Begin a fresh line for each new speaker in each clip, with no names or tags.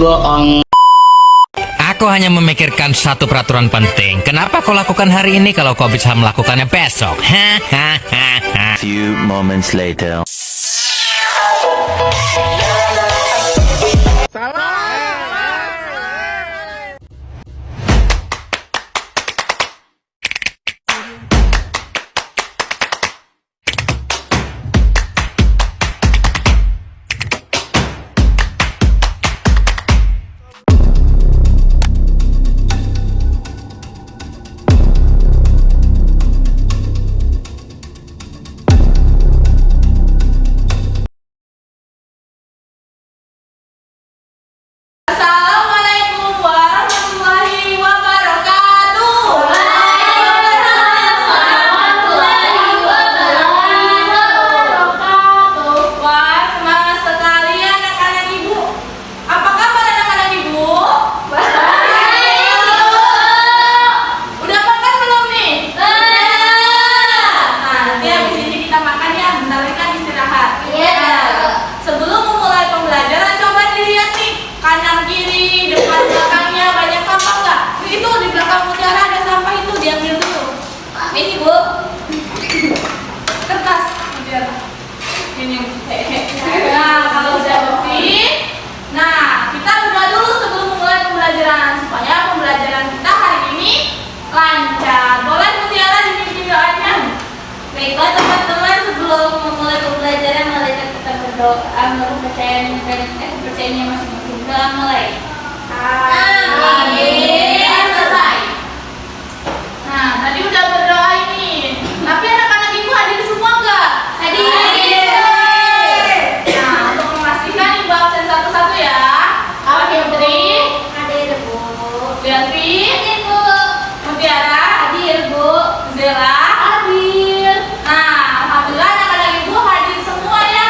bohong.
Aku hanya memikirkan satu peraturan penting. Kenapa kau lakukan hari ini kalau kau bisa melakukannya besok?
Few moments later.
Assalamualaikum warahmatullahi wabarakatuh. Wah, semangat sekali anak-anak ibu. Apa kabar anak-anak ibu? Udah makan belum nih? Nah, nanti habis ini kita makan ya. Bentar lagi kan istirahat. Sebelum memulai pembelajaran, coba dilihat nih kanan kiri, depan belakangnya banyak sampah nggak? Itu di belakang Mutiara ada sampah, itu diambil dulu. Ini bu, kertas Mutiara. Ini. Nah, kalau udah bersih, nah kita buka dulu sebelum memulai pembelajaran supaya pembelajaran kita hari ini lancar. Boleh Mutiara dipimpin doanya?
Baiklah teman-teman, sebelum memulai pembelajaran, mari kita berdoa menurut kepercayaannya masing-masing. Kita mulai.
Amin. Selesai. Nah, tadi udah berdoa ini. Tapi anak-anak ibu hadir semua nggak?
Hadir.
Nah, untuk memastikan ibu absen satu-satu ya. Pak Fitri,
Hadir Bu.
Delvi,
Hadir Bu.
Mutiara,
Hadir Bu.
Zela.
Hadir.
Nah, alhamdulillah anak-anak ibu hadir semua ya.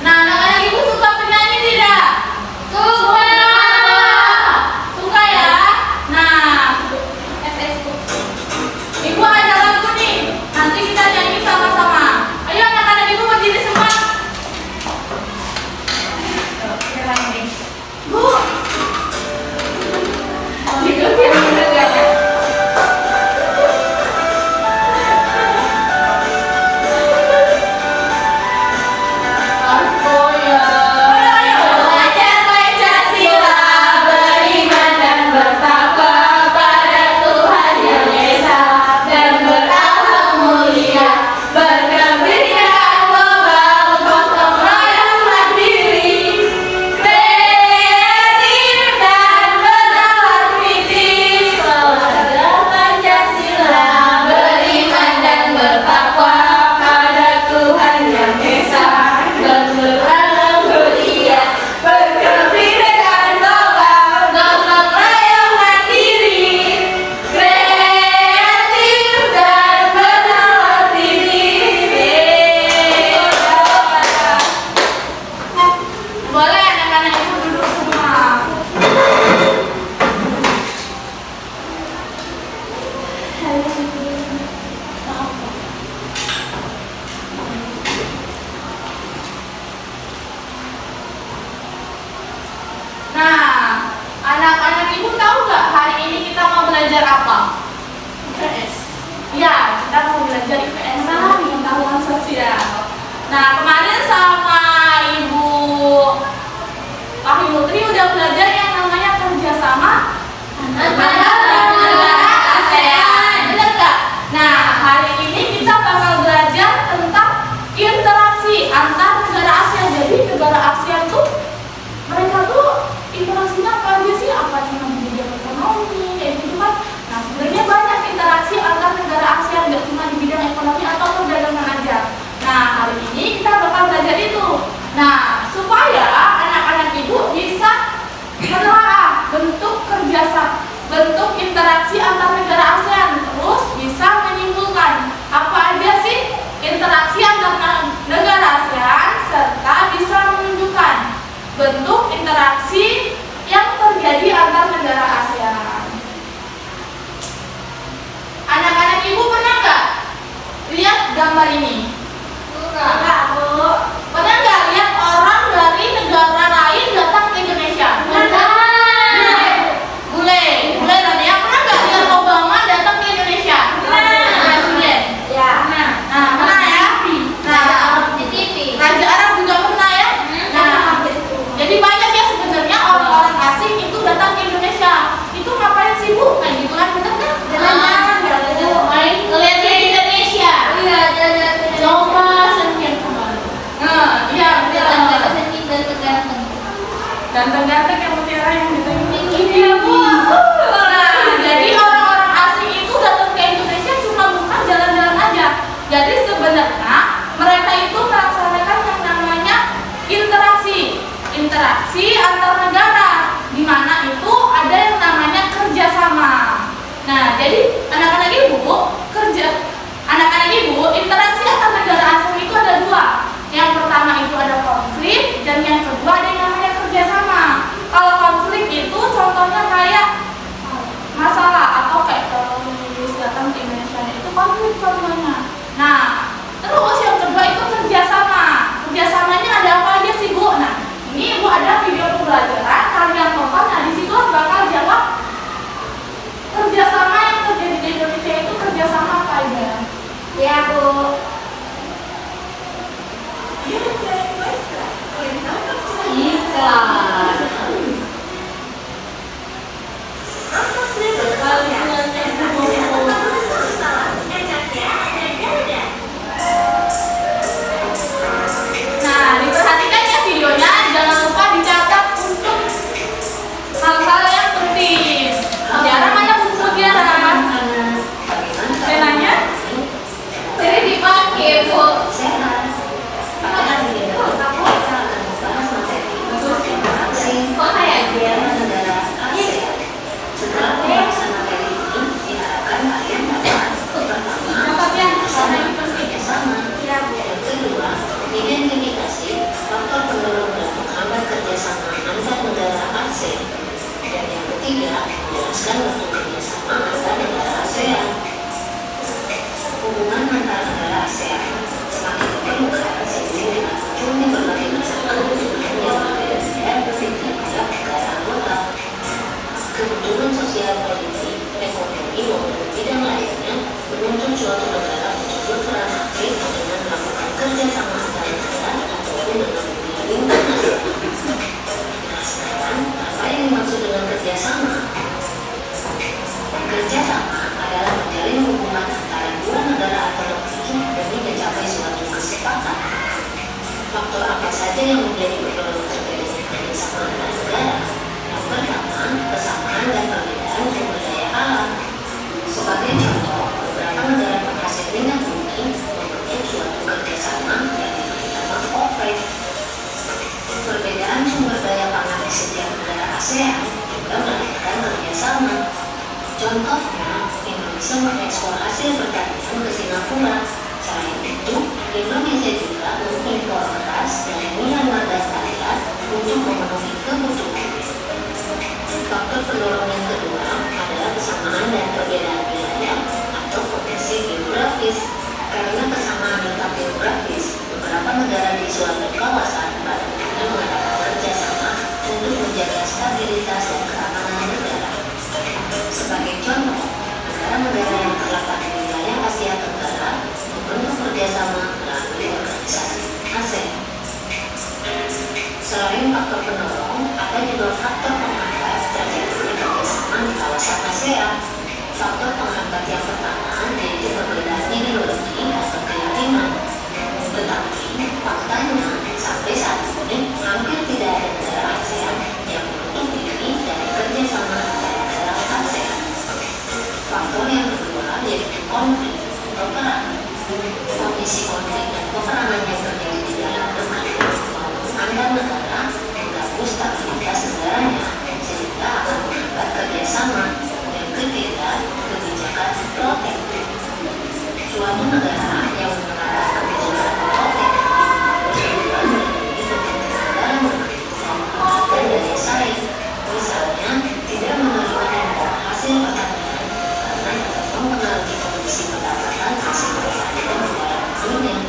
Nah, anak-anak ibu suka penyanyi tidak?
Suka.
Suka ya? Nah, ibu ada ganteng-ganteng yang mutiara yang ini ya Bu. Nah, jadi orang-orang asing itu datang ke Indonesia cuma bukan jalan-jalan aja. Jadi sebenarnya mereka itu melaksanakan yang namanya interaksi antar negara, di mana itu ada yang namanya kerjasama. Nah, jadi anak-anak ibu interaksi antar negara asing itu ada dua. Yang pertama itu ada konflik, dan yang kedua ada yang namanya kerjasama. Kalau konflik itu contohnya kayak masalah atau kayak teroris datang ke Indonesia itu konflik contohnya. Nah, terus yang kedua itu kerjasama. Kerjasamanya ada apa aja sih Bu? Nah, ini Ibu ada video pembelajaran, kalian tonton. Nah, di situ bakal jawab kerjasama yang terjadi di Indonesia itu kerjasama apa aja?
Ya Bu. Iklan.
Nah, diperhatikan ya videonya, jangan lupa dicatat untuk hal-hal yang penting. Mutiara mana buku mutiara? Penanya?
Jadi dipakai Bu. Kok kayak dia?
Catat ya, karena ini penting.
Identifikasi faktor pendorong dan penghambat kerjasama antar negara ASEAN. Dan yang ketiga, menjelaskan bentuk kerjasama antar negara ASEAN. Hubungan antar negara ASEAN semakin diperlukan seiring dengan munculnya berbagai masalah yang berbeda-beda di tiap negara anggota. Kebutuhan sosial, politik, ekonomi maupun bidang lainnya menuntut suatu negara untuk berperan aktif dengan melakukan kerjasama antar negara ataupun dengan lingkungan. Nah, sekarang apa yang dimaksud dengan kerjasama? Kerjasama adalah menjalin hubungan antara dua negara atau lebih demi mencapai suatu kesepakatan. Faktor apa saja yang menjadi pendorong terjadinya kerjasama antar negara? Yang pertama, kesamaan dan perbedaan sumber daya alam. Sebagai contoh, beberapa negara penghasil minyak bumi membentuk suatu kerjasama yang diberi nama OPEC. Perbedaan sumber daya pangan di setiap negara ASEAN juga melahirkan kerjasama. Contohnya, Indonesia mengekspor hasil pertanian ke Singapura. Selain itu, Indonesia juga mengimpor beras dari Myanmar dan Thailand untuk memenuhi kebutuhan. Faktor pendorong yang kedua adalah kesamaan dan perbedaan wilayah atau potensi geografis. Karena kesamaan letak geografis, beberapa negara di suatu kawasan pada umumnya mengadakan kerjasama untuk menjaga stabilitas dan keamanan negara. Sebagai contoh, negara-negara yang terletak di wilayah Asia Tenggara membentuk kerjasama melalui organisasi ASEAN. Selain faktor pendorong, ada juga faktor penghambat terjadinya kerjasama di kawasan ASEAN. Faktor penghambat yang pertama yaitu perbedaan ideologi atau keyakinan. Tetapi faktanya sampai saat ini hampir tidak ada negara ASEAN yang menutup diri dari kerjasama antara negara ASEAN. Faktor yang kedua yaitu konflik atau perang. Kondisi konflik dan peperangan yang terjadi di dalam negeri maupun antar negara mengganggu stabilitas negaranya sehingga akan menghambat kerjasama. Yang ketiga, kebijakan protektif. Suatu negara yang menerapkan kebijakan protektif bertujuan melindungi kepentingan dalam negeri dan daya saing. Misalnya, tidak menerima impor hasil pertanian karena dapat mempengaruhi kondisi pendapatan hasil pertanian negara lainnya.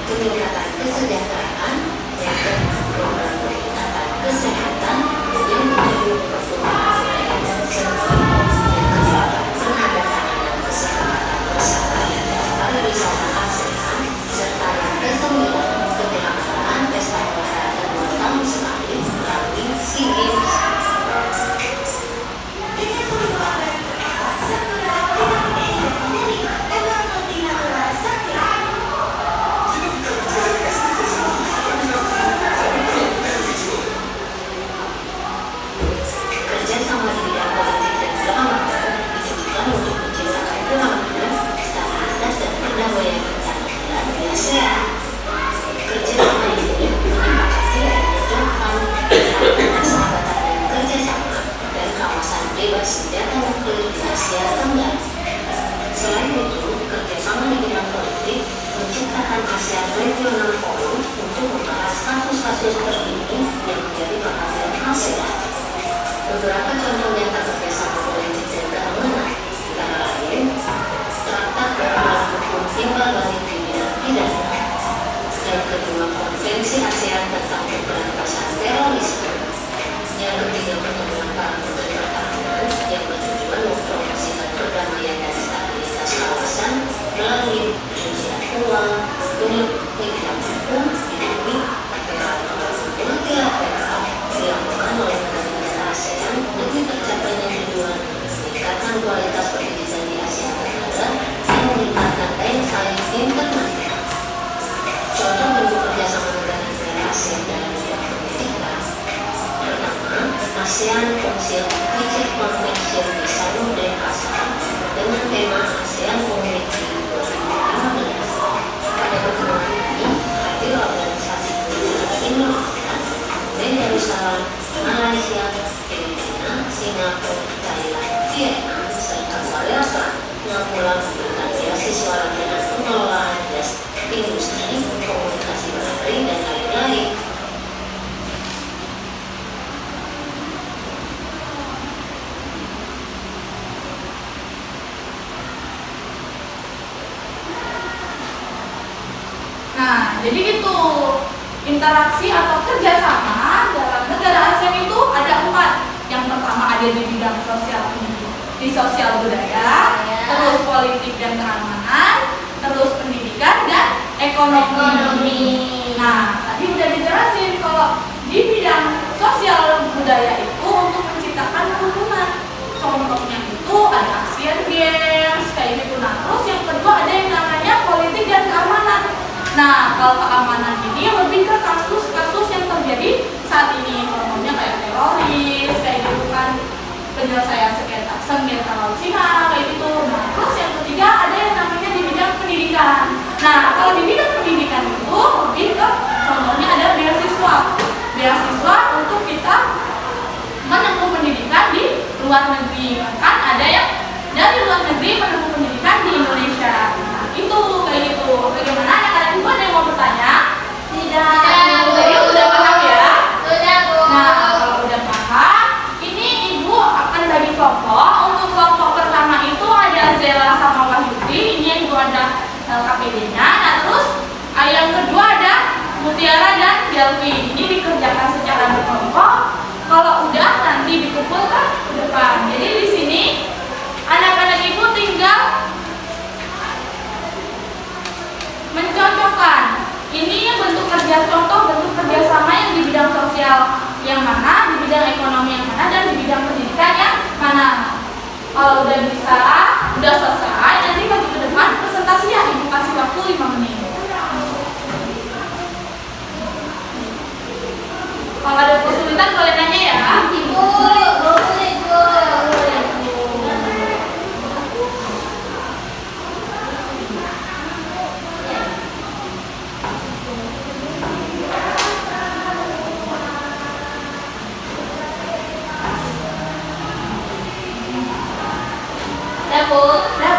peningkatan kesejahteraan, yang kedua program peningkatan kesehatan, yang ketujuh pertumbuhan budaya, serta yang keempat penandatanganan kesepakatan bersama pariwisata ASEAN, serta yang kesembilan penyelenggaraan pesta olahraga 2 tahun sekali melalui SEA Games. Kerjasama di bidang politik dan keamanan ditujukan untuk menciptakan keamanan, stabilitas dan perdamaian berkelanjutan di ASEAN. Kerjasama ini menyepakati adanya Jongkang, persahabatan dan kerjasama dan kawasan bebas senjata nuklir di Asia Tenggara. Selain itu, kerjasama di bidang politik menciptakan ASEAN Regional Forum untuk membahas kasus-kasus terkini yang menjadi perhatian ASEAN. Beberapa contoh nyata kerjasama politik dan keamanan antara lain Traktat Peraturan Hukum Timbal Balik di bidang pidana, yang kedua Konvensi ASEAN tentang pemberantasan terorisme, yang ketiga pertemuan para menteri pertahanan yang bertujuan mempromosikan perdamaian dan stabilitas kawasan melalui pencucian uang, penelitian hukum, ekonomi, multilateral dilakukan oleh negara-negara ASEAN demi tercapainya tujuan meningkatkan kualitas pendidikan di Asia Tenggara dan meningkatkan daya saing internasional. Contoh bentuk kerjasama negara-negara ASEAN dalam bidang pendidikan: pertama, ASEAN Council of Teachers Convention di Sanur Denpasar dengan tema ASEAN Community 2015. Pada pertemuan ini hadir organisasi pendidikan Indonesia, Darussalam, Malaysia, Filipina, Singapura, Thailand, Vietnam, serta Korea Selatan yang pula memberikan beasiswa dan pengelolaan industri, komunikasi bahari, dan lain-lain.
Nah, jadi gitu. Interaksi atau kerjasama dalam negara ASEAN itu ada 4. Yang pertama ada di bidang sosial, di sosial budaya, terus politik dan keamanan, terus pendidikan dan ekonomi. Nah, tadi udah dijelasin kalau di bidang sosial budaya itu untuk menciptakan kerukunan. Contohnya itu ada ASEAN Games kayak gitu. Nah, terus yang kedua ada yang namanya politik dan keamanan. Nah, kalau keamanan ini lebih ke kasus-kasus yang terjadi saat ini. Contohnya kayak teroris, kayak gitu kan, penyelesaian sengketa Laut Cina, kayak gitu. Nah, terus yang ketiga ada yang namanya di bidang pendidikan. Nah, kalau di bidang pendidikan itu lebih ke, contohnya ada beasiswa. Beasiswa untuk kita menempuh pendidikan di luar negeri. Bahkan ada yang dari luar negeri menempuh pendidikan di Indonesia. Nah, itu kayak gitu. Bagaimana anak-anak ibu ada yang mau bertanya?
Tidak.
Jadi udah paham ya?
Sudah, Bu.
Nah, kalau udah paham, ini ibu akan bagi kelompok. Untuk kelompok pertama itu ada Zela sama Wahyudi. Ini ibu ada LKPD-nya. Nah, terus yang kedua ada Mutiara dan Delvi. Ini dikerjakan secara berkelompok. Kalau udah nanti dikumpulkan ke depan. Jadi di sini anak-anak ibu tinggal mencocokkan. Ini bentuk kerja contoh, bentuk kerjasama yang di bidang sosial yang mana, di bidang ekonomi yang mana, dan di bidang pendidikan yang mana. Kalau udah bisa, udah selesai, nanti maju ke depan presentasi ya, ibu kasih waktu 5 menit. Kalau ada kesulitan boleh nanya ya.
Ibu, boleh, Bu.
Udah, Bu. Udah,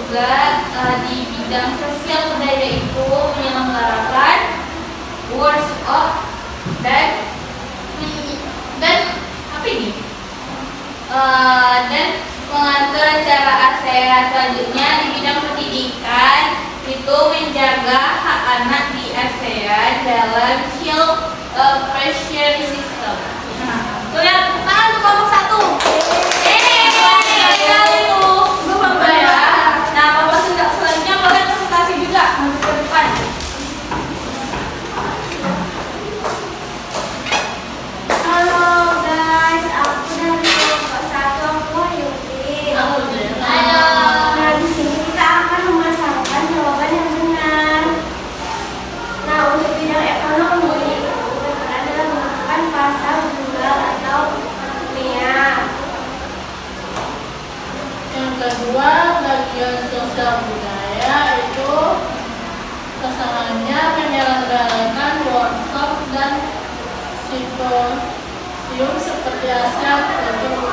juga di bidang sosial budaya itu menyelenggarakan workshop dan apa ini? Dan mengatur acara ASEAN selanjutnya di bidang pendidikan itu menjaga hak anak di ASEAN dalam child pressure system.
Kalian tepuk tangan untuk kelompok 1. Sekali tuh grup hamba ya. Nah, kelompok selanjutnya boleh presentasi juga untuk ke depan.
Halo guys, aku dari kelompok 1, aku Wayudi.
Halo.
Nah, di sini kita akan memasangkan jawaban yang benar. Nah, untuk bidang ekonomi itu berperan dalam menentukan pasar global atau dunia.
Yang kedua, bagian sosial budaya itu pasangannya menyelenggarakan workshop dan simposium seperti ASEAN itu.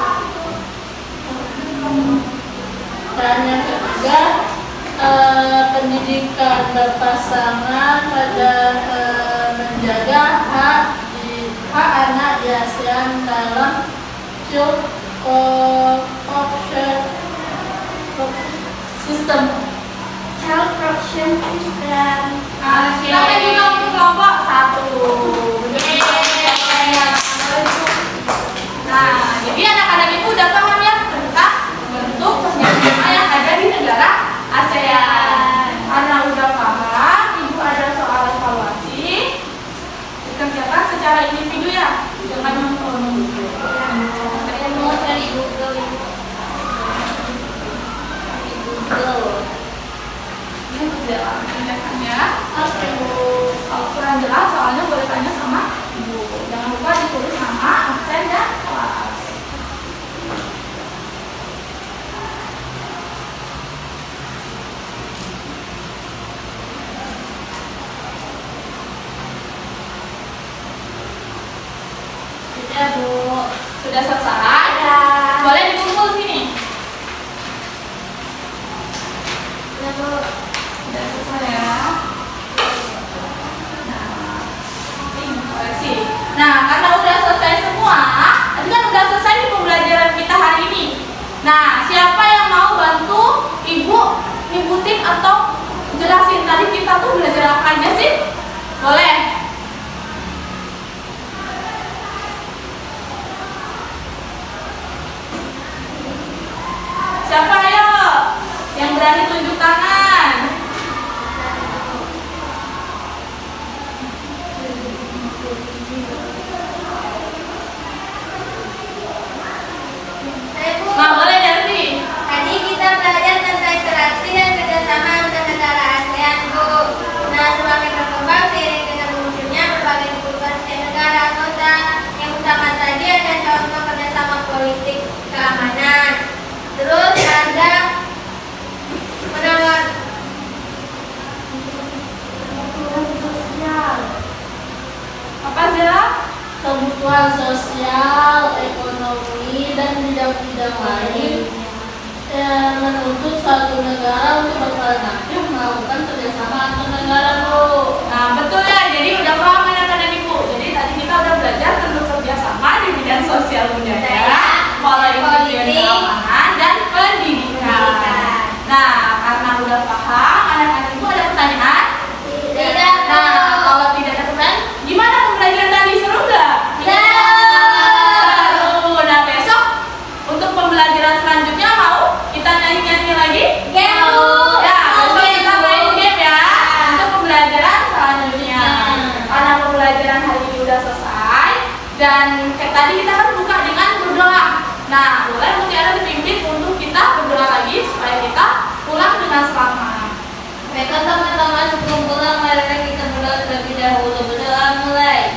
Dan yang ketiga, pendidikan berpasangan pada menjaga hak anak di ASEAN dalam child system.
Child protection system.
Silakan juga untuk kelompok 1. Nah, jadi anak-anak ibu udah paham ya tentang bentuk kerjasama yang ada di negara ASEAN. Karena udah paham, ibu ada soal evaluasi dikerjakan secara individu ya, jangan menunggu.
Saya mau cari Google ini. Di Google.
Ini kerjaannya. Kalau kurang jelas soalnya boleh tanya sama ibu. Jangan lupa ditulis nama, absen dan kelas.
Ya Bu.
Sudah selesai? Boleh dikumpul sini. Sudah selesai ya. Nah, karena udah selesai semua, tadi kan udah selesai nih pembelajaran kita hari ini. Nah, siapa yang mau bantu ibu nyebutin atau jelasin tadi kita tuh belajar apa aja sih? Boleh. Siapa ayo yang berani tunjuk tangan? Nah, boleh Delvi.
Tadi kita belajar tentang interaksi dan kerjasama antar negara ASEAN, Bu. Nah, semakin berkembang seiring dengan munculnya berbagai kebutuhan setiap negara anggota. Yang utama tadi ada contoh kerjasama politik keamanan. Terus ada menawar sosial.
Apa Zila?
Kebutuhan sosial, ekonomi, dan bidang-bidang lain yang menuntut suatu negara untuk berperan aktif melakukan kerjasama antar negara, Bu.
Nah, betul ya. Jadi udah paham anak-anak ibu. Jadi tadi kita udah belajar tentang kerjasama di bidang sosial budaya, politik, keamanan, dan pendidikan. Nah, karena udah paham, anak-anak ibu ada pertanyaan?
Tidak.
Nah, kalau tidak ada pertanyaan, gimana pembelajaran tadi? Seru nggak? Seru. Nah, besok untuk pembelajaran selanjutnya mau kita nyanyi-nyanyi lagi?
Ya, Bu.
Ya, besok kita main game ya untuk pembelajaran selanjutnya. Karena pembelajaran hari ini udah selesai dan kayak tadi kita kan buka dengan berdoa. Nah, boleh Mutiara dipimpin untuk kita berdoa lagi supaya kita pulang dengan selamat.
Baiklah teman-teman, sebelum pulang mari kita berdoa terlebih dahulu. Berdoa mulai.